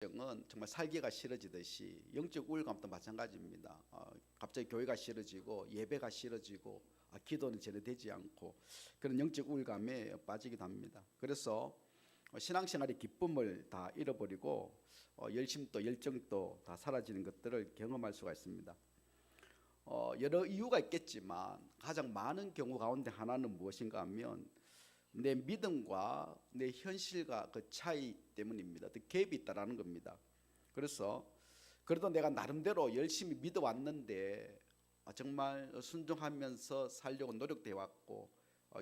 은 정말 살기가 싫어지듯이 영적 우울감도 마찬가지입니다. 갑자기 교회가 싫어지고 예배가 싫어지고 기도는 전혀 되지 않고 그런 영적 우울감에 빠지기도 합니다. 그래서 신앙생활의 기쁨을 다 잃어버리고 열심도 열정도 다 사라지는 것들을 경험할 수가 있습니다. 여러 이유가 있겠지만 가장 많은 경우 가운데 하나는 무엇인가 하면 내 믿음과 내 현실과 그 차이 때문입니다. 그 갭이 있다라는 겁니다. 그래서 그래도 내가 나름대로 열심히 믿어왔는데 정말 순종하면서 살려고 노력돼 왔고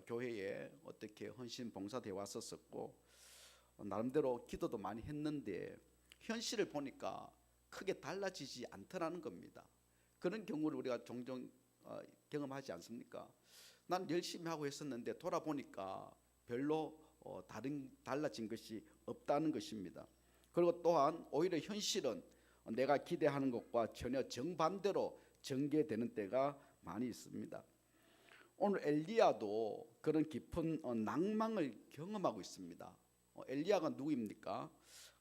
교회에 어떻게 헌신 봉사돼 왔었고 나름대로 기도도 많이 했는데 현실을 보니까 크게 달라지지 않더라는 겁니다. 그런 경우를 우리가 종종 경험하지 않습니까? 난 열심히 하고 했었는데 돌아보니까 별로 달라진 것이 없다는 것입니다. 그리고 또한 오히려 현실은 내가 기대하는 것과 전혀 정반대로 전개되는 때가 많이 있습니다. 오늘 엘리야도 그런 깊은 낭망을 경험하고 있습니다. 엘리야가 누구입니까?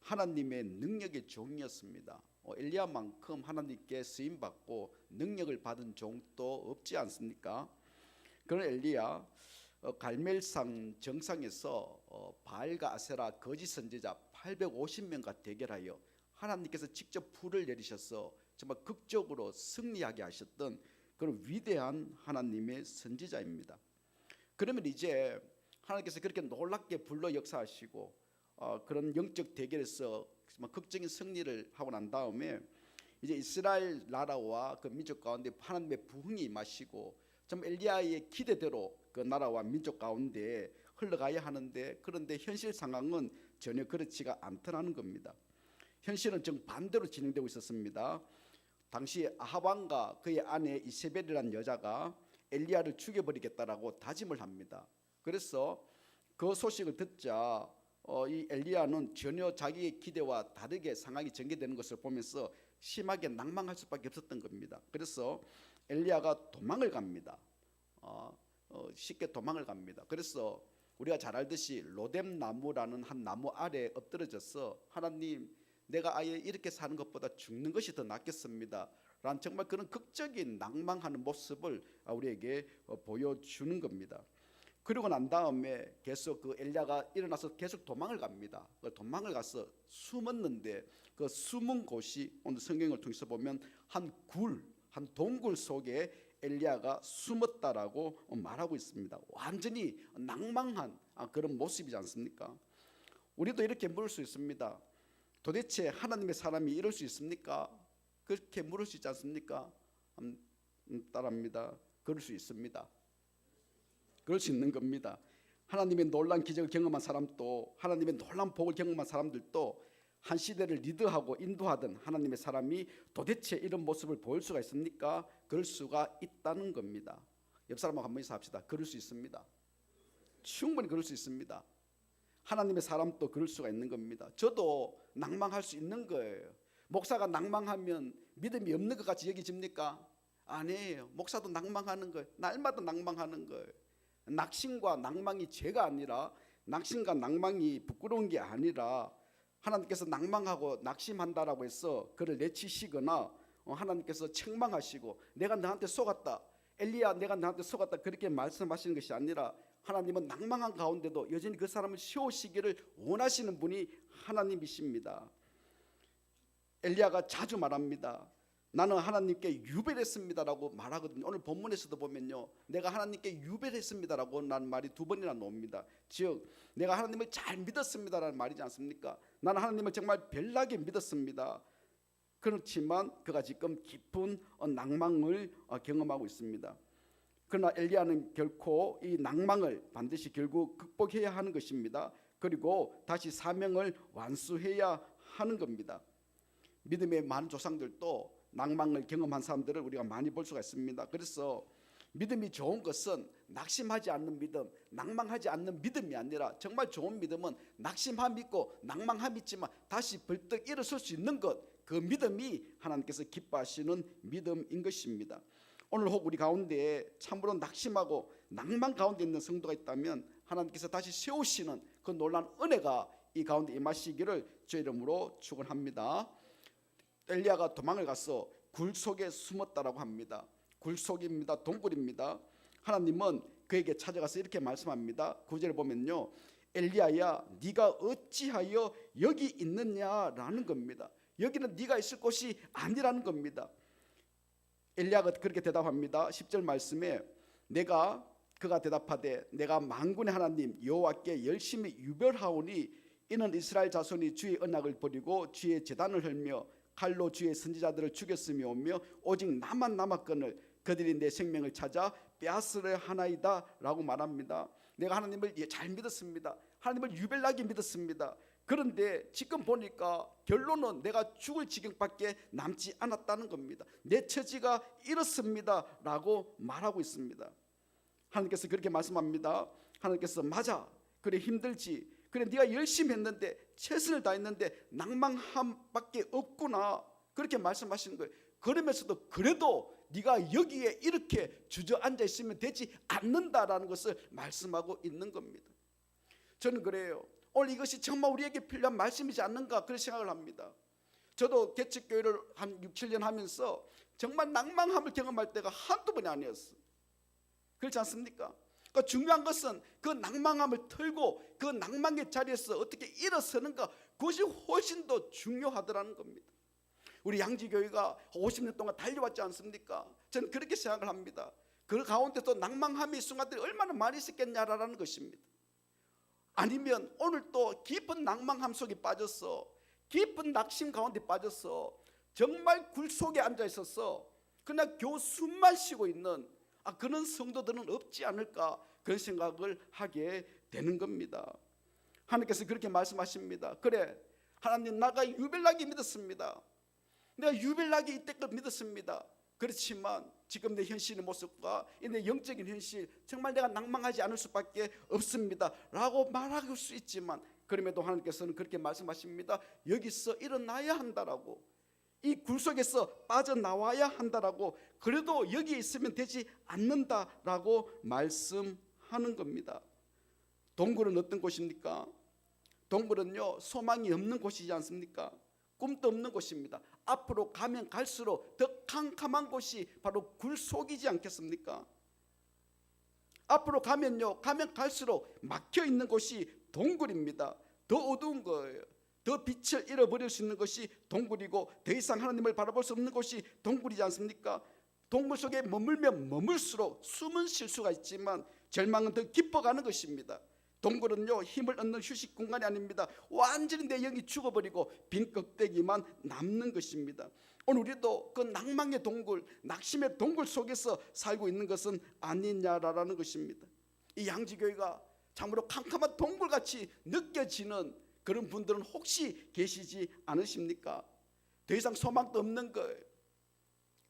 하나님의 능력의 종이었습니다. 엘리야만큼 하나님께 쓰임받고 능력을 받은 종도 없지 않습니까? 그런 엘리야 갈멜산 정상에서 바알과 아세라 거짓 선지자 850명과 대결하여 하나님께서 직접 불을 내리셔서 정말 극적으로 승리하게 하셨던 그런 위대한 하나님의 선지자입니다. 그러면 이제 하나님께서 그렇게 놀랍게 불러 역사하시고 그런 영적 대결에서 극적인 승리를 하고 난 다음에 이제 이스라엘 나라와 그 민족 가운데 하나님의 부흥이 임하시고 좀 엘리야의 기대대로 그 나라와 민족 가운데 흘러가야 하는데 그런데 현실 상황은 전혀 그렇지가 않더라는 겁니다. 현실은 정반대로 진행되고 있었습니다. 당시 아합 왕과 그의 아내 이세벨이라는 여자가 엘리야를 죽여버리겠다라고 다짐을 합니다. 그래서 그 소식을 듣자 이 엘리야는 전혀 자기의 기대와 다르게 상황이 전개되는 것을 보면서 심하게 낭망할 수밖에 없었던 겁니다. 그래서 엘리야가 도망을 갑니다. 쉽게 도망을 갑니다. 그래서 우리가 잘 알듯이 로뎀 나무라는 한 나무 아래에 엎드러져서 하나님, 내가 아예 이렇게 사는 것보다 죽는 것이 더 낫겠습니다 라는 정말 그런 극적인 낭망하는 모습을 우리에게 보여주는 겁니다. 그리고 난 다음에 계속 그 엘리야가 일어나서 계속 도망을 갑니다. 도망을 가서 숨었는데 그 숨은 곳이 오늘 성경을 통해서 보면 한 동굴 속에 엘리야가 숨었다라고 말하고 있습니다. 완전히 낭망한 그런 모습이지 않습니까? 우리도 이렇게 물을 수 있습니다. 도대체 하나님의 사람이 이럴 수 있습니까? 그렇게 물을 수 있지 않습니까? 따라합니다. 그럴 수 있습니다. 그럴 수 있는 겁니다. 하나님의 놀라운 기적을 경험한 사람도 하나님의 놀라운 복을 경험한 사람들도 한 시대를 리드하고 인도하던 하나님의 사람이 도대체 이런 모습을 보일 수가 있습니까? 그럴 수가 있다는 겁니다. 옆 사람하고 한번 인사합시다. 그럴 수 있습니다. 충분히 그럴 수 있습니다. 하나님의 사람도 그럴 수가 있는 겁니다. 저도 낭망할 수 있는 거예요. 목사가 낭망하면 믿음이 없는 것 같이 여기집니까? 아니에요. 목사도 낭망하는 거예요. 날마다 낭망하는 거예요. 낙심과 낭망이 죄가 아니라 낙심과 낭망이 부끄러운 게 아니라 하나님께서 낭망하고 낙심한다라고 해서 그를 내치시거나 하나님께서 책망하시고 내가 너한테 속았다, 엘리야 내가 너한테 속았다 그렇게 말씀하시는 것이 아니라 하나님은 낭망한 가운데도 여전히 그 사람을 세우시기를 원하시는 분이 하나님이십니다. 엘리야가 자주 말합니다. 나는 하나님께 유별했습니다라고 말하거든요. 오늘 본문에서도 보면요, 내가 하나님께 유별했습니다라고 라는 말이 2번이나 나옵니다. 즉 내가 하나님을 잘 믿었습니다라는 말이지 않습니까? 나는 하나님을 정말 별나게 믿었습니다. 그렇지만 그가 지금 깊은 낭망을 경험하고 있습니다. 그러나 엘리야는 결코 이 낭망을 반드시 결국 극복해야 하는 것입니다. 그리고 다시 사명을 완수해야 하는 겁니다. 믿음의 많은 조상들도 낭망을 경험한 사람들을 우리가 많이 볼 수가 있습니다. 그래서 믿음이 좋은 것은 낙심하지 않는 믿음, 낭망하지 않는 믿음이 아니라 정말 좋은 믿음은 낙심함이 있고 낭망함이 있지만 다시 벌떡 일어설 수 있는 것, 그 믿음이 하나님께서 기뻐하시는 믿음인 것입니다. 오늘 혹 우리 가운데 참으로 낙심하고 낭망 가운데 있는 성도가 있다면 하나님께서 다시 세우시는 그 놀라운 은혜가 이 가운데 임하시기를 주 이름으로 축원합니다. 엘리야가 도망을 가서 굴 속에 숨었다라고 합니다. 굴 속입니다. 동굴입니다. 하나님은 그에게 찾아가서 이렇게 말씀합니다. 9절에 보면요, 엘리야야 네가 어찌하여 여기 있느냐라는 겁니다. 여기는 네가 있을 곳이 아니라는 겁니다. 엘리야가 그렇게 대답합니다. 10절 말씀에 그가 대답하되 내가 만군의 하나님 여호와께 열심히 유별하오니 이는 이스라엘 자손이 주의 언약을 버리고 주의 제단을 헐며 칼로 주의 선지자들을 죽였으며 오며 오직 나만 남았거늘 그들이 내 생명을 찾아 빼앗으려 하나이다 라고 말합니다. 내가 하나님을 잘 믿었습니다. 하나님을 유별나게 믿었습니다. 그런데 지금 보니까 결론은 내가 죽을 지경밖에 남지 않았다는 겁니다. 내 처지가 이렇습니다 라고 말하고 있습니다. 하나님께서 그렇게 말씀합니다. 하나님께서 맞아, 그래 힘들지, 그래 네가 열심히 했는데 최선을 다했는데 낭망함밖에 없구나, 그렇게 말씀하시는 거예요. 그러면서도 그래도 네가 여기에 이렇게 주저앉아 있으면 되지 않는다라는 것을 말씀하고 있는 겁니다. 저는 그래요. 오늘 이것이 정말 우리에게 필요한 말씀이지 않는가 그런 생각을 합니다. 저도 개척교회를 한 6, 7년 하면서 정말 낭망함을 경험할 때가 한두 번이 아니었어요. 그렇지 않습니까? 그러니까 중요한 것은 그 낭망함을 털고 그 낭망의 자리에서 어떻게 일어서는가, 그것이 훨씬 더 중요하더라는 겁니다. 우리 양지교회가 50년 동안 달려왔지 않습니까? 저는 그렇게 생각을 합니다. 그 가운데서 낭망함의 순간들이 얼마나 많이 있었겠냐라는 것입니다. 아니면 오늘 또 깊은 낭망함 속에 빠져서 깊은 낙심 가운데 빠져서 정말 굴 속에 앉아 있어서 그냥 겨우 숨만 쉬고 있는 그런 성도들은 없지 않을까 그런 생각을 하게 되는 겁니다. 하나님께서 그렇게 말씀하십니다. 그래 하나님 나가 유별나게 믿었습니다. 내가 유별나게 이때껏 믿었습니다. 그렇지만 지금 내 현실의 모습과 내 영적인 현실 정말 내가 낭망하지 않을 수밖에 없습니다 라고 말할 수 있지만 그럼에도 하나님께서는 그렇게 말씀하십니다. 여기서 일어나야 한다라고, 이 굴 속에서 빠져나와야 한다라고, 그래도 여기에 있으면 되지 않는다라고 말씀하는 겁니다. 동굴은 어떤 곳입니까? 동굴은요 소망이 없는 곳이지 않습니까? 꿈도 없는 곳입니다. 앞으로 가면 갈수록 더 캄캄한 곳이 바로 굴 속이지 않겠습니까? 앞으로 가면 갈수록 막혀 있는 곳이 동굴입니다. 더 어두운 거예요. 더 빛을 잃어버릴 수 있는 것이 동굴이고 더 이상 하나님을 바라볼 수 없는 곳이 동굴이지 않습니까? 동굴 속에 머물면 머물수록 숨은 쉴 수가 있지만 절망은 더 깊어가는 것입니다. 동굴은요 힘을 얻는 휴식 공간이 아닙니다. 완전히 내 영이 죽어버리고 빈 껍데기만 남는 것입니다. 오늘 우리도 그 낭망의 동굴, 낙심의 동굴 속에서 살고 있는 것은 아니냐라는 것입니다. 이 양지교회가 참으로 캄캄한 동굴같이 느껴지는 그런 분들은 혹시 계시지 않으십니까? 더 이상 소망도 없는 거예요.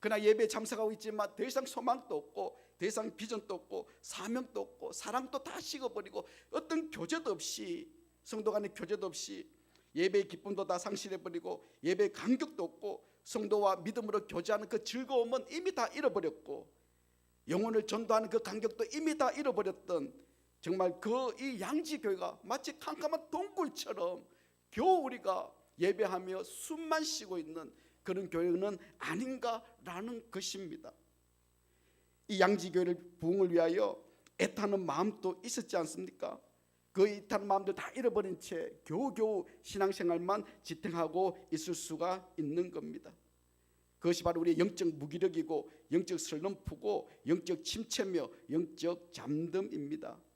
그러나 예배에 참석하고 있지만 더 이상 소망도 없고 더 이상 비전도 없고 사명도 없고 사랑도 다 식어버리고 어떤 교제도 없이, 성도 간의 교제도 없이 예배의 기쁨도 다 상실해버리고 예배의 감격도 없고 성도와 믿음으로 교제하는 그 즐거움은 이미 다 잃어버렸고 영혼을 전도하는 그 감격도 이미 다 잃어버렸던 정말 이 양지교회가 마치 캄캄한 동굴처럼 겨우 우리가 예배하며 숨만 쉬고 있는 그런 교회는 아닌가라는 것입니다. 이 양지교회를 부흥을 위하여 애타는 마음도 있었지 않습니까? 그 애타는 마음들 다 잃어버린 채 겨우겨우 신앙생활만 지탱하고 있을 수가 있는 겁니다. 그것이 바로 우리의 영적 무기력이고 영적 슬럼프고 영적 침체며 영적 잠듦입니다.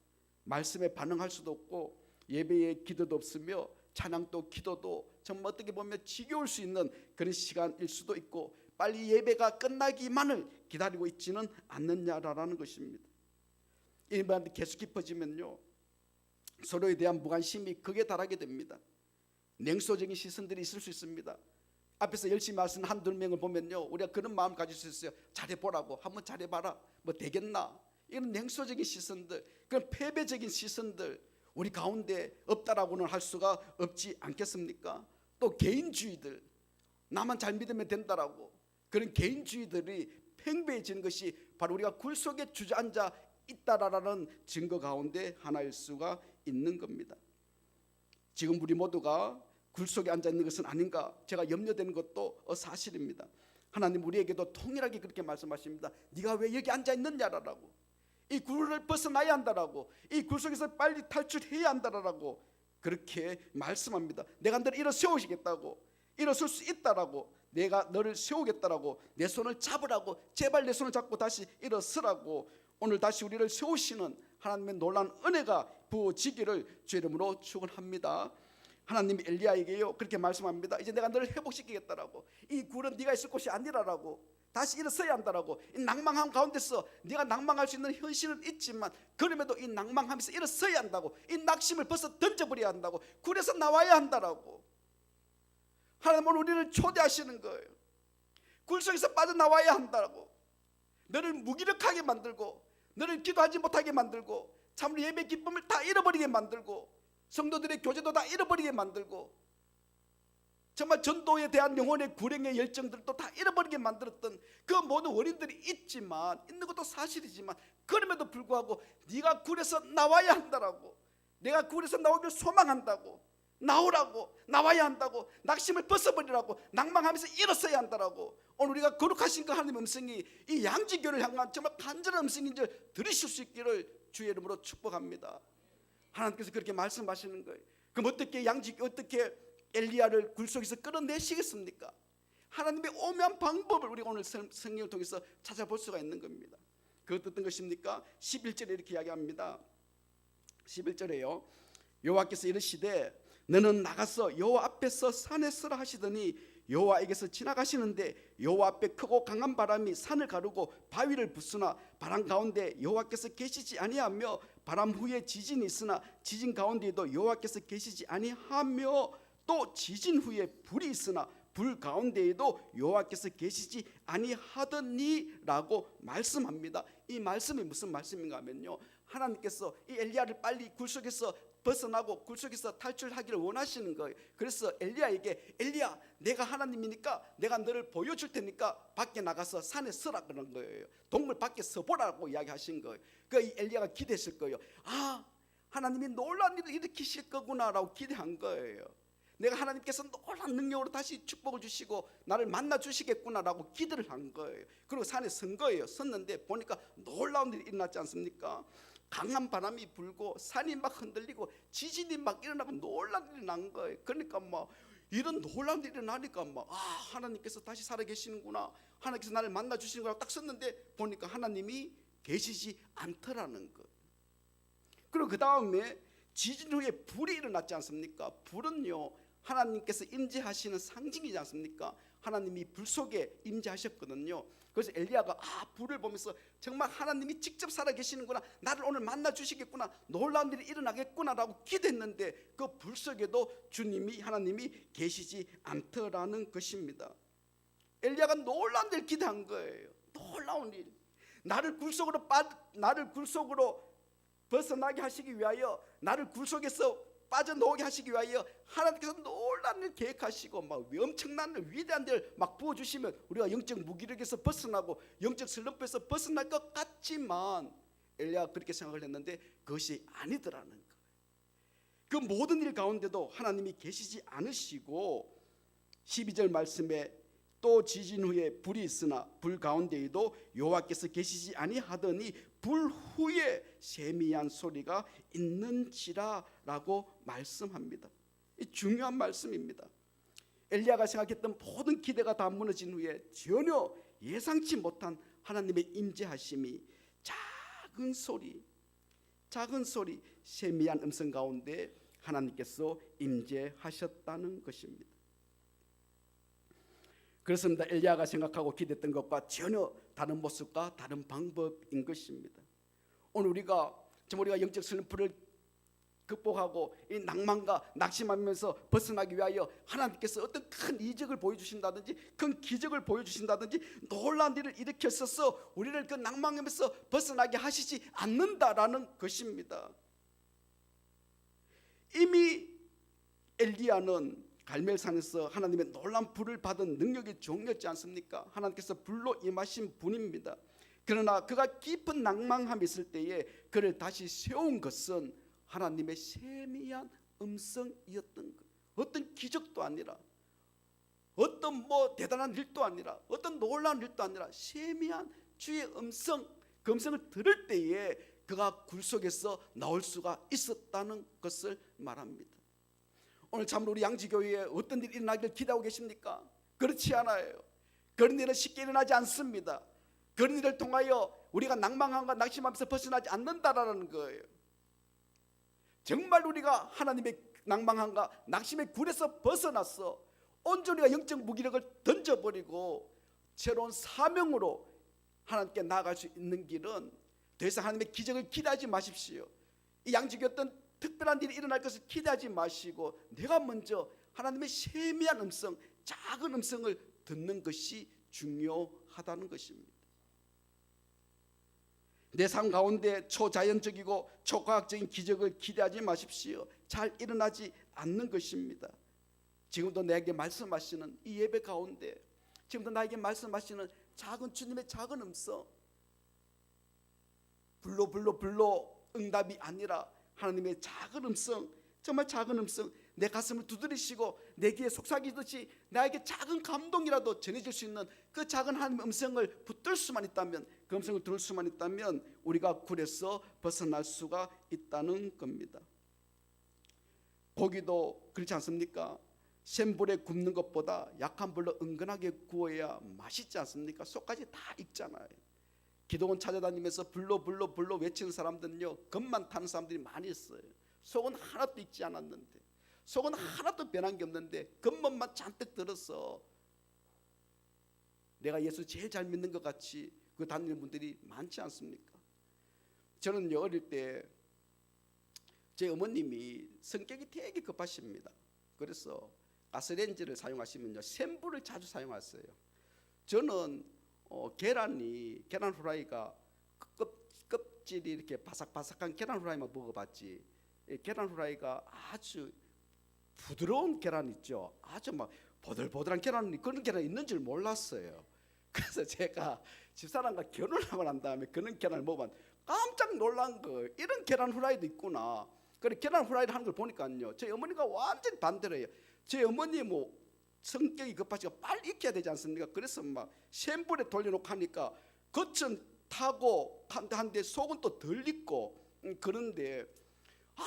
말씀에 반응할 수도 없고 예배에 기도도 없으며 찬양도 기도도 정말 어떻게 보면 지겨울 수 있는 그런 시간일 수도 있고 빨리 예배가 끝나기만을 기다리고 있지는 않느냐라는 것입니다. 이 말이 계속 깊어지면요 서로에 대한 무관심이 극에 달하게 됩니다. 냉소적인 시선들이 있을 수 있습니다. 앞에서 열심히 말씀 한두 명을 보면요 우리가 그런 마음 가질 수 있어요. 잘해보라고, 한번 잘해봐라, 뭐 되겠나, 이런 냉소적인 시선들, 그런 패배적인 시선들 우리 가운데 없다라고는 할 수가 없지 않겠습니까? 또 개인주의들, 나만 잘 믿으면 된다라고 그런 개인주의들이 팽배해지는 것이 바로 우리가 굴 속에 주저앉아 있다라는 증거 가운데 하나일 수가 있는 겁니다. 지금 우리 모두가 굴 속에 앉아 있는 것은 아닌가 제가 염려되는 것도 사실입니다. 하나님 우리에게도 통일하게 그렇게 말씀하십니다. 네가 왜 여기 앉아 있느냐라고, 이 굴을 벗어나야 한다라고, 이 굴 속에서 빨리 탈출해야 한다라고 그렇게 말씀합니다. 내가 너를 일어 세우시겠다고, 일어설 수 있다라고, 내가 너를 세우겠다라고, 내 손을 잡으라고, 제발 내 손을 잡고 다시 일어서라고 오늘 다시 우리를 세우시는 하나님의 놀라운 은혜가 부어지기를 주 이름으로 축원합니다. 하나님이 엘리야에게요 그렇게 말씀합니다. 이제 내가 너를 회복시키겠다라고, 이 굴은 네가 있을 곳이 아니라라고, 다시 일어서야 한다라고. 이 낭망함 가운데서 네가 낭망할 수 있는 현실은 있지만 그럼에도 이 낭망하면서 일어서야 한다고, 이 낙심을 벌써 던져버려야 한다고, 굴에서 나와야 한다라고 하나님 오늘 우리를 초대하시는 거예요. 굴 속에서 빠져나와야 한다고, 너를 무기력하게 만들고, 너를 기도하지 못하게 만들고, 참으로 예배 기쁨을 다 잃어버리게 만들고, 성도들의 교제도 다 잃어버리게 만들고, 정말 전도에 대한 영혼의 불행의 열정들도 다 잃어버리게 만들었던 그 모든 원인들이 있지만, 있는 것도 사실이지만 그럼에도 불구하고 네가 굴에서 나와야 한다라고, 내가 굴에서 나오길 소망한다고, 나오라고, 나와야 한다고, 낙심을 벗어버리라고, 낭망하면서 일어서야 한다라고 오늘 우리가 거룩하신 그 하나님의 음성이 이 양지교를 향한 정말 간절한 음성인 줄 들으실 수 있기를 주의 이름으로 축복합니다. 하나님께서 그렇게 말씀하시는 거예요. 그럼 어떻게 양지교, 어떻게 엘리야를 굴 속에서 끌어내시겠습니까? 하나님의 오묘한 방법을 우리가 오늘 성경을 통해서 찾아볼 수가 있는 겁니다. 그것 어떤 것입니까? 11절에 이렇게 이야기합니다. 11절에요 여호와께서 이르시되 너는 나가서 여호와 앞에서 산에 서라 하시더니 여호와에게서 지나가시는데 여호와 앞에 크고 강한 바람이 산을 가르고 바위를 부수나 바람 가운데 여호와께서 계시지 아니하며 바람 후에 지진이 있으나 지진 가운데에도 여호와께서 계시지 아니하며 또 지진 후에 불이 있으나 불 가운데에도 여호와께서 계시지 아니하더니라고 말씀합니다. 이 말씀이 무슨 말씀인가 하면요, 하나님께서 이 엘리야를 빨리 굴 속에서 벗어나고 굴 속에서 탈출하기를 원하시는 거예요. 그래서 엘리야에게 엘리야 내가 하나님이니까 내가 너를 보여줄 테니까 밖에 나가서 산에 서라 그런 거예요. 동물 밖에 서보라고 이야기하신 거예요. 그 엘리야가 기대했을 거예요. 아 하나님이 놀라운 일을 일으키실 거구나라고 기대한 거예요. 내가 하나님께서 놀라운 능력으로 다시 축복을 주시고 나를 만나 주시겠구나라고 기대를 한 거예요. 그리고 산에 선 거예요. 섰는데 보니까 놀라운 일이 일어났지 않습니까? 강한 바람이 불고 산이 막 흔들리고 지진이 막 일어나고 놀라운 일이 난 거예요. 그러니까 막 이런 놀라운 일이 나니까 막 하나님께서 다시 살아계시는구나, 하나님께서 나를 만나 주시는구나 딱 섰는데 보니까 하나님이 계시지 않더라는 거예요. 그리고 그 다음에 지진 후에 불이 일어났지 않습니까? 불은요 하나님께서 임재하시는 상징이지 않습니까? 하나님이 불 속에 임재하셨거든요. 그래서 엘리야가 불을 보면서 정말 하나님이 직접 살아계시는구나, 나를 오늘 만나 주시겠구나, 놀라운 일이 일어나겠구나라고 기대했는데 그 불 속에도 주님이 하나님이 계시지 않더라는 것입니다. 엘리야가 놀라운 일을 기대한 거예요. 놀라운 일, 나를 굴 속으로 벗어나게 하시기 위하여, 나를 굴 속에서 빠져나오게 하시기 위하여 하나님께서 놀라운 일 계획하시고 막 엄청난 위대한 일 막 부어주시면 우리가 영적 무기력에서 벗어나고 영적 슬럼프에서 벗어날 것 같지만 엘리야가 그렇게 생각을 했는데 그것이 아니더라는 거예요. 그 모든 일 가운데도 하나님이 계시지 않으시고 12절 말씀에 또 지진 후에 불이 있으나 불 가운데에도 여호와께서 계시지 아니하더니 불 후에 세미한 소리가 있는지라라고 말씀합니다. 이 중요한 말씀입니다. 엘리야가 생각했던 모든 기대가 다 무너진 후에 전혀 예상치 못한 하나님의 임재하심이 작은 소리 세미한 음성 가운데 하나님께서 임재하셨다는 것입니다. 그렇습니다. 엘리야가 생각하고 기대했던 것과 전혀 다른 모습과 다른 방법인 것입니다. 오늘 우리가 영적 슬럼프를 극복하고 이 낭만과 낙심하면서 벗어나기 위하여 하나님께서 어떤 큰 이적을 보여주신다든지 큰 기적을 보여주신다든지 놀라운 일을 일으켰어서 우리를 그 낭만에서 벗어나게 하시지 않는다라는 것입니다. 이미 엘리야는 갈멜산에서 하나님의 놀라운 불을 받은 능력의 종이었지 않습니까? 하나님께서 불로 임하신 분입니다. 그러나 그가 깊은 낭망함이 있을 때에 그를 다시 세운 것은 하나님의 세미한 음성이었던 거예요. 어떤 기적도 아니라, 어떤 대단한 일도 아니라, 어떤 놀라운 일도 아니라 세미한 주의 음성, 그 음성을 들을 때에 그가 굴 속에서 나올 수가 있었다는 것을 말합니다. 오늘 참으로 우리 양지교회에 어떤 일이 일어나길 기대하고 계십니까? 그렇지 않아요. 그런 일은 쉽게 일어나지 않습니다. 그런 일을 통하여 우리가 낭망함과 낙심하면서 벗어나지 않는다라는 거예요. 정말 우리가 하나님의 낭망함과 낙심의 굴에서 벗어나서 온전히 영적 무기력을 던져버리고 새로운 사명으로 하나님께 나아갈 수 있는 길은 더 이상 하나님의 기적을 기대하지 마십시오. 이 양지교회 어떤 특별한 일이 일어날 것을 기대하지 마시고 내가 먼저 하나님의 세미한 음성, 작은 음성을 듣는 것이 중요하다는 것입니다. 내 삶 가운데 초자연적이고 초과학적인 기적을 기대하지 마십시오. 잘 일어나지 않는 것입니다. 지금도 나에게 말씀하시는 이 예배 가운데 지금도 나에게 말씀하시는 작은 주님의 작은 음성, 불러 응답이 아니라 하나님의 작은 음성, 정말 작은 음성, 내 가슴을 두드리시고 내 귀에 속삭이듯이 나에게 작은 감동이라도 전해질 수 있는 그 작은 하나님의 음성을 붙들 수만 있다면, 그 음성을 들을 수만 있다면 우리가 굴에서 벗어날 수가 있다는 겁니다. 고기도 그렇지 않습니까? 센 불에 굽는 것보다 약한 불로 은근하게 구워야 맛있지 않습니까? 속까지 다 익잖아요. 기도원 찾아다니면서 불로 외치는 사람들은요, 겉만 타는 사람들이 많이 있어요. 속은 하나도 익지 않았는데, 속은 하나도 변한 게 없는데 겉멋만 잔뜩 들어서 내가 예수 제일 잘 믿는 것 같이 그 다니는 분들이 많지 않습니까? 저는 어릴 때 제 어머님이 성격이 되게 급하십니다. 그래서 가스레인지를 사용하시면요, 센 불을 자주 사용하세요. 저는 계란 후라이가 껍질이 이렇게 바삭바삭한 계란 후라이만 먹어봤지, 계란 후라이가 아주 부드러운 계란 있죠, 아주 막 보들보들한 계란, 그런 계란이 있는 줄 몰랐어요. 그래서 제가 집사람과 결혼하고 난 다음에 그런 계란을 먹어봤는데 깜짝 놀란 거예요. 이런 계란 후라이도 있구나. 그래 계란 후라이를 하는 걸 보니까요, 제 어머니가 완전히 반대로 해요. 제 어머니 성격이 급하시고 빨리 익혀야 되지 않습니까? 그래서 막 센 불에 돌려놓고 하니까 겉은 타고 한데 속은 또 덜 익고, 그런데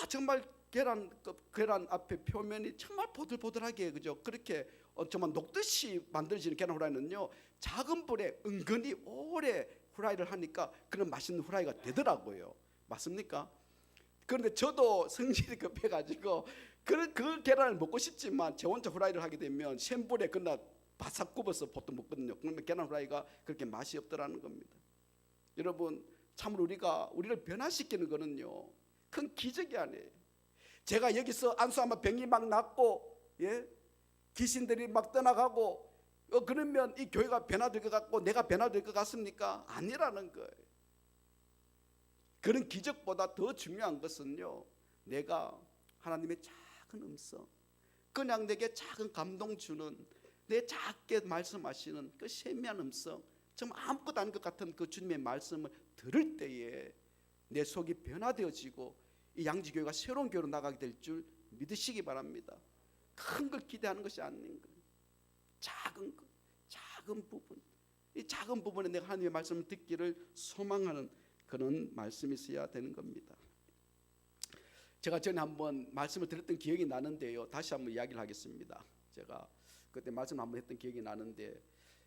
정말 계란 앞에 표면이 정말 보들보들하게, 그죠? 그렇게 정말 녹듯이 만들어지는 계란 후라이는요, 작은 불에 은근히 오래 후라이를 하니까 그런 맛있는 후라이가 되더라고요. 맞습니까? 그런데 저도 성질이 급해가지고 그 계란을 먹고 싶지만 제 혼자 후라이를 하게 되면 센 불에 그날 바삭 굽어서 보통 먹거든요. 그러면 계란 후라이가 그렇게 맛이 없더라는 겁니다. 여러분, 참으로 우리를 변화시키는 거는요, 큰 기적이 아니에요. 제가 여기서 안수하면 병이 막 낫고, 귀신들이 막 떠나가고, 그러면 이 교회가 변화될 것 같고 내가 변화될 것 같습니까? 아니라는 거예요. 그런 기적보다 더 중요한 것은요, 내가 하나님의 작은 음성, 그냥 내게 작은 감동 주는, 내 작게 말씀하시는 그 세미한 음성, 정말 아무것도 아닌 것 같은 그 주님의 말씀을 들을 때에 내 속이 변화되어지고 이 양지교회가 새로운 교회로 나가게 될 줄 믿으시기 바랍니다. 큰 걸 기대하는 것이 아닌 거예요. 작은 것, 작은 부분, 이 작은 부분에 내가 하나님의 말씀을 듣기를 소망하는 그런 말씀이 있어야 되는 겁니다. 제가 전에 한번 말씀을 드렸던 기억이 나는데요, 다시 한번 이야기를 하겠습니다. 제가 그때 말씀 한번 했던 기억이 나는데,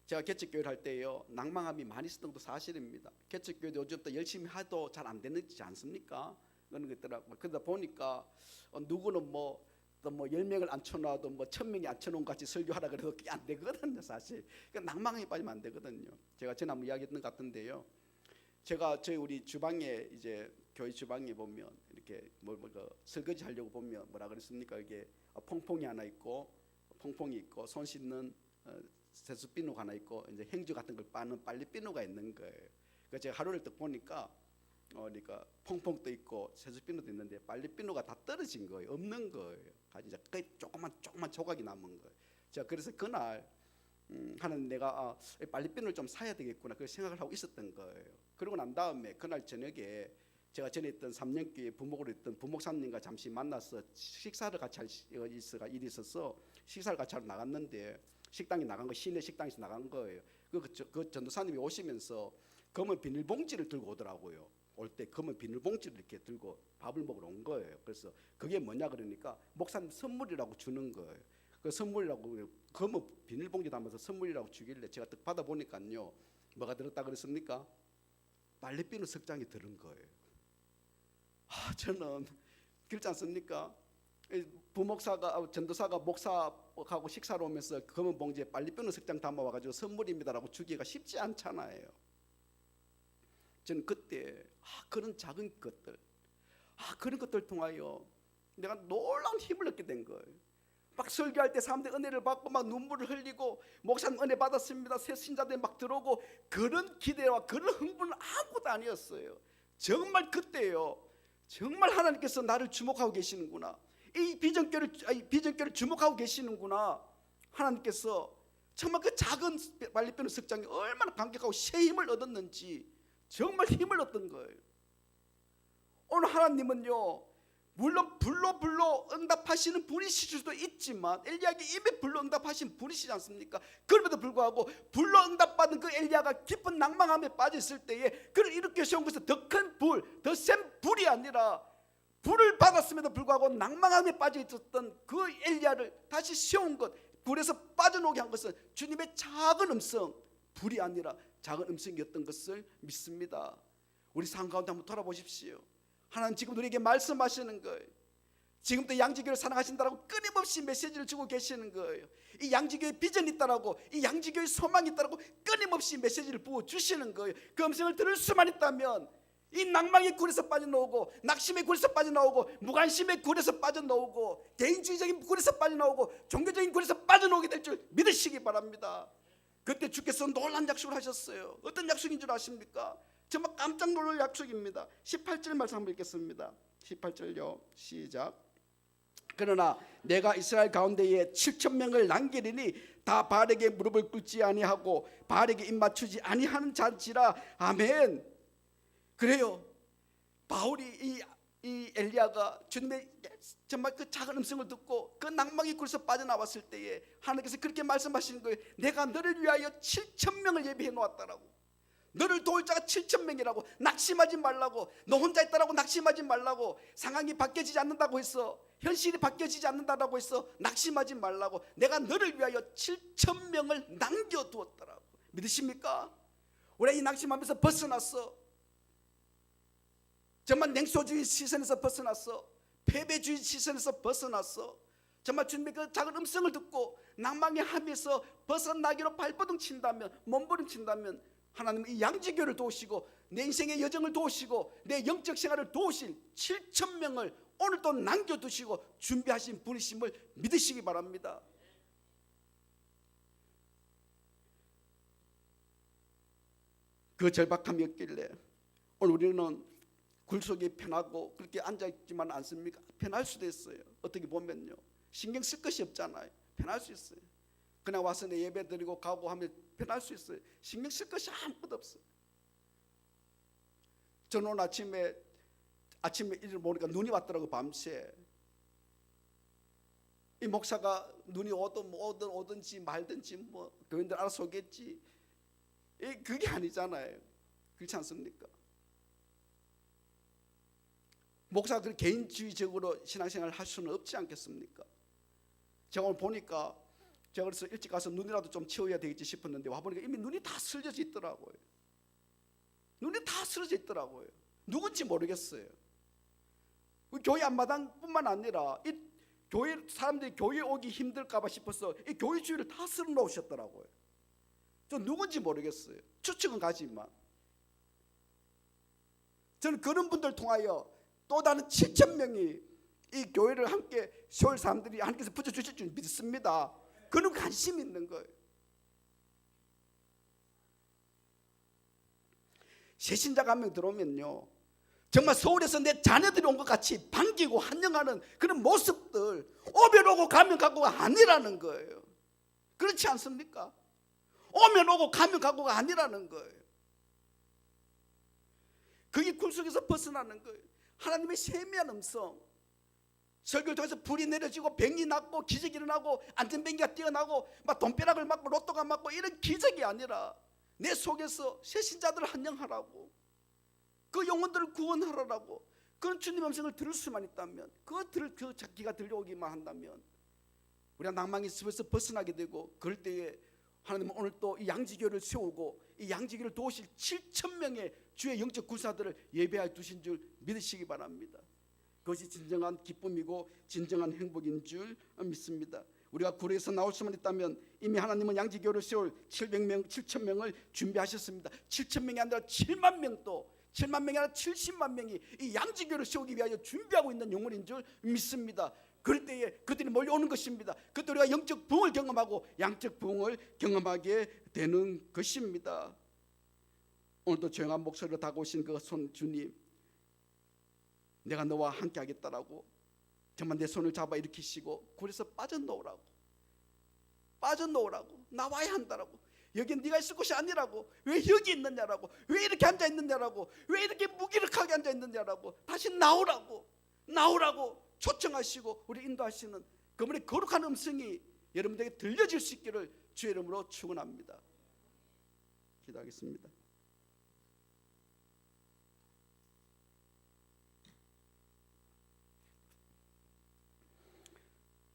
제가 개척교회를 할 때요, 낭망함이 많이 있었던 것도 사실입니다. 개척교회도 요즘부터 열심히 해도 잘 안 되지 않습니까? 그런 거 있더라고요. 그러다 보니까 누구는 또 10명을 앉혀놔도 1000명이 앉혀놓은 것 같이 설교하라 그래도 그게 안 되거든요, 사실. 그러니까 낭망에 빠지면 안 되거든요. 제가 전에 한번 이야기했던 것 같은데요, 제가 우리 주방에, 이제 교회 주방에 보면 이렇게 설거지 하려고 보면 뭐라 그랬습니까? 이게 퐁퐁이 하나 있고, 퐁퐁이 있고, 손 씻는 세수 비누가 하나 있고, 이제 행주 같은 걸 빠는 빨리 비누가 있는 거예요. 그래서 제가 하루를 딱 보니까 그러니까 퐁퐁도 있고 세수 비누도 있는데 빨리 비누가 다 떨어진 거예요. 없는 거예요. 이제 조그만 조각이 남은 거예요. 제가 그래서 그날 하는 내가 빨리 비누를 좀 사야 되겠구나, 그 생각을 하고 있었던 거예요. 그러고 난 다음에 그날 저녁에 제가 전에 있던 3년교회 부목으로 있던 부목사님과 잠시 만나서 식사를 같이 할 일이 있어서 식사를 같이 하러 나갔는데 식당에 나간 거 시내 식당에서 나간 거예요. 그 전도사님이 오시면서 검은 비닐봉지를 들고 오더라고요. 올 때 검은 비닐봉지를 이렇게 들고 밥을 먹으러 온 거예요. 그래서 그게 뭐냐 그러니까 목사님 선물이라고 주는 거예요. 그 선물이라고 검은 비닐봉지 담아서 선물이라고 주길래 제가 딱 받아보니까요, 뭐가 들었다 그랬습니까? 빨래비누 석 장이 들은 거예요. 저는 그렇지 않습니까? 부목사가 전도사가 목사하고 식사를 오면서 검은 봉지에 빨래비누 석 장 담아와가지고 선물입니다라고 주기가 쉽지 않잖아요. 저는 그때 그런 작은 것들, 그런 것들 통하여 내가 놀라운 힘을 얻게 된 거예요. 막 설교할 때 사람들 은혜를 받고 막 눈물을 흘리고 목사님 은혜 받았습니다, 새 신자들 막 들어오고, 그런 기대와 그런 흥분은 아무것도 아니었어요. 정말 그때요, 정말 하나님께서 나를 주목하고 계시는구나, 이 비전교를 주목하고 계시는구나. 하나님께서 정말 그 작은 빨래비누 석 장이 얼마나 감격하고 새 힘을 얻었는지 정말 힘을 얻던 거예요. 오늘 하나님은요, 물론 불로 응답하시는 분이실 수도 있지만 엘리야에게 이미 불로 응답하신 분이시지 않습니까? 그럼에도 불구하고 불로 응답받은 그 엘리야가 깊은 낭망함에 빠져 있을 때에 그를 일으켜 세운 것은 더 큰 불, 더 센 불이 아니라 불을 받았음에도 불구하고 낭망함에 빠져 있었던 그 엘리야를 다시 세운 것, 불에서 빠져나오게 한 것은 주님의 작은 음성, 불이 아니라 작은 음성이었던 것을 믿습니다. 우리 삶 가운데 한번 돌아보십시오. 하나님 지금 우리에게 말씀하시는 거예요. 지금도 양지교를 사랑하신다라고 끊임없이 메시지를 주고 계시는 거예요. 이 양지교의 비전이 있다라고, 이 양지교의 소망이 있다라고 끊임없이 메시지를 부어주시는 거예요. 그 음성을 들을 수만 있다면 이 낭망의 굴에서 빠져나오고, 낙심의 굴에서 빠져나오고, 무관심의 굴에서 빠져나오고, 개인주의적인 굴에서 빠져나오고, 종교적인 굴에서 빠져나오게 될 줄 믿으시기 바랍니다. 그때 주께서 놀란 약속을 하셨어요. 어떤 약속인 줄 아십니까? 정말 깜짝 놀랄 약속입니다. 18절 말씀 한번 읽겠습니다. 18절요, 시작. 그러나 내가 이스라엘 가운데에 7,000명을 남기리니 다 바알에게 무릎을 꿇지 아니하고 바알에게 입맞추지 아니하는 자지라. 아멘. 그래요, 바울이 이 엘리야가 주님의 정말 그 작은 음성을 듣고 그 낭망의 굴에서 빠져나왔을 때에 하나님께서 그렇게 말씀하시는 거예요. 내가 너를 위하여 7,000명을 예비해 놓았다라고. 너를 도울 자가 7,000명이라고. 낙심하지 말라고. 너 혼자 있다라고 낙심하지 말라고. 상황이 바뀌어지지 않는다고 해서, 현실이 바뀌어지지 않는다라고 해서 낙심하지 말라고. 내가 너를 위하여 7,000명을 남겨두었다라고. 믿으십니까? 우리 이 낙심하면서 벗어났어. 정말 냉소주의 시선에서 벗어났어. 패배주의 시선에서 벗어났어. 정말 주님의 그 작은 음성을 듣고 낭망의 함에서 벗어나기로 발버둥 친다면, 몸부림친다면 하나님은 이 양지교를 도우시고 내 인생의 여정을 도우시고 내 영적 생활을 도우실 7,000명을 오늘도 남겨두시고 준비하신 분이심을 믿으시기 바랍니다. 그 절박함이 없길래 오늘 우리는 굴 속에 편하고 그렇게 앉아있지만 않습니까? 편할 수도 있어요. 어떻게 보면요, 신경 쓸 것이 없잖아요. 편할 수 있어요. 그냥 와서 내 예배 드리고 가고 하면 편할 수 있어요. 신경 쓸 것이 아무것도 없어요. 저는 오늘 아침에 일을 보니까 눈이 왔더라고. 밤새 이 목사가 눈이 오든지 말든지 뭐 교인들 알아서 오겠지, 그게 아니잖아요. 그렇지 않습니까? 목사가 그렇게 개인주의적으로 신앙생활을 할 수는 없지 않겠습니까? 제가 오늘 보니까, 제가 그래서 일찍 가서 눈이라도 좀 치워야 되겠지 싶었는데 와보니까 이미 눈이 다 슬려져 있더라고요. 눈이 다 슬어져 있더라고요. 누군지 모르겠어요. 교회 앞마당뿐만 아니라 이 교회 사람들이 교회 오기 힘들까봐 싶어서 이 교회 주위를 다 쓸어 놓으셨더라고요. 저 누군지 모르겠어요. 추측은 가지만 저는 그런 분들 통하여 또 다른 7,000명이 이 교회를 함께 세울 사람들이 하나님께서 붙여주실 줄 믿습니다. 그런 관심이 있는 거예요. 새신자가 한 명 들어오면요, 정말 서울에서 내 자녀들이 온 것 같이 반기고 환영하는 그런 모습들, 오면 오고 가면 가고가 아니라는 거예요. 그렇지 않습니까? 오면 오고 가면 가고가 아니라는 거예요. 그게 굴속에서 벗어나는 거예요. 하나님의 세미한 음성. 설교를 통해서 불이 내려지고 병이 낫고 기적이 일어나고 안전뱅이가 뛰어나고 막 돈벼락을 맞고 로또가 맞고 이런 기적이 아니라 내 속에서 새신자들을 한영하라고, 그 영혼들을 구원하라고, 그런 주님 음성을 들을 수만 있다면, 그 기가 들려오기만 한다면 우리가 낭망의 습에서 벗어나게 되고, 그럴 때에 하나님은 오늘 또 이 양지교를 세우고 이 양지교를 도우실 7,000명의 주의 영적 군사들을 예배하여 두신 줄 믿으시기 바랍니다. 그것이 진정한 기쁨이고 진정한 행복인 줄 믿습니다. 우리가 구례에서 나올 수만 있다면 이미 하나님은 양지교를 세울 7,000명을 준비하셨습니다. 7,000명이 아니라 7만 명도, 7만 명이 아니라 70만 명이 이 양지교를 세우기 위하여 준비하고 있는 영혼인 줄 믿습니다. 그럴 때에 그들이 몰려오는 것입니다. 그때 우리가 영적 부흥을 경험하고 양적 부흥을 경험하게 되는 것입니다. 오늘도 조용한 목소리로 다가오신 그 손 주님, 내가 너와 함께 하겠다라고 정말 내 손을 잡아 일으키시고 굴에서 빠져나오라고, 나와야 한다라고, 여긴 네가 있을 곳이 아니라고, 왜 여기 있느냐라고, 왜 이렇게 앉아 있느냐라고, 왜 이렇게 무기력하게 앉아 있느냐라고, 다시 나오라고 초청하시고 우리 인도하시는 그분의 거룩한 음성이 여러분들에게 들려질 수 있기를 주의 이름으로 축원합니다. 기도하겠습니다.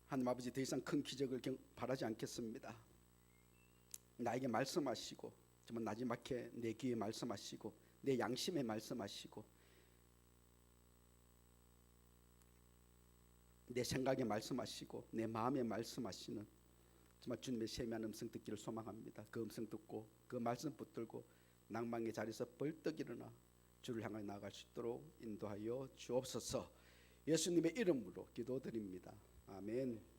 하나님 아버지, 더 이상 큰 기적을 바라지 않겠습니다. 나에게 말씀하시고 정말 나지막히 내 귀에 말씀하시고 내 양심에 말씀하시고 내 생각에 말씀하시고 내 마음에 말씀하시는 정말 주님의 세미한 음성 듣기를 소망합니다. 그 음성 듣고 그 말씀 붙들고 낭망의 자리에서 벌떡 일어나 주를 향하여 나아갈 수 있도록 인도하여 주옵소서. 예수님의 이름으로 기도드립니다. 아멘.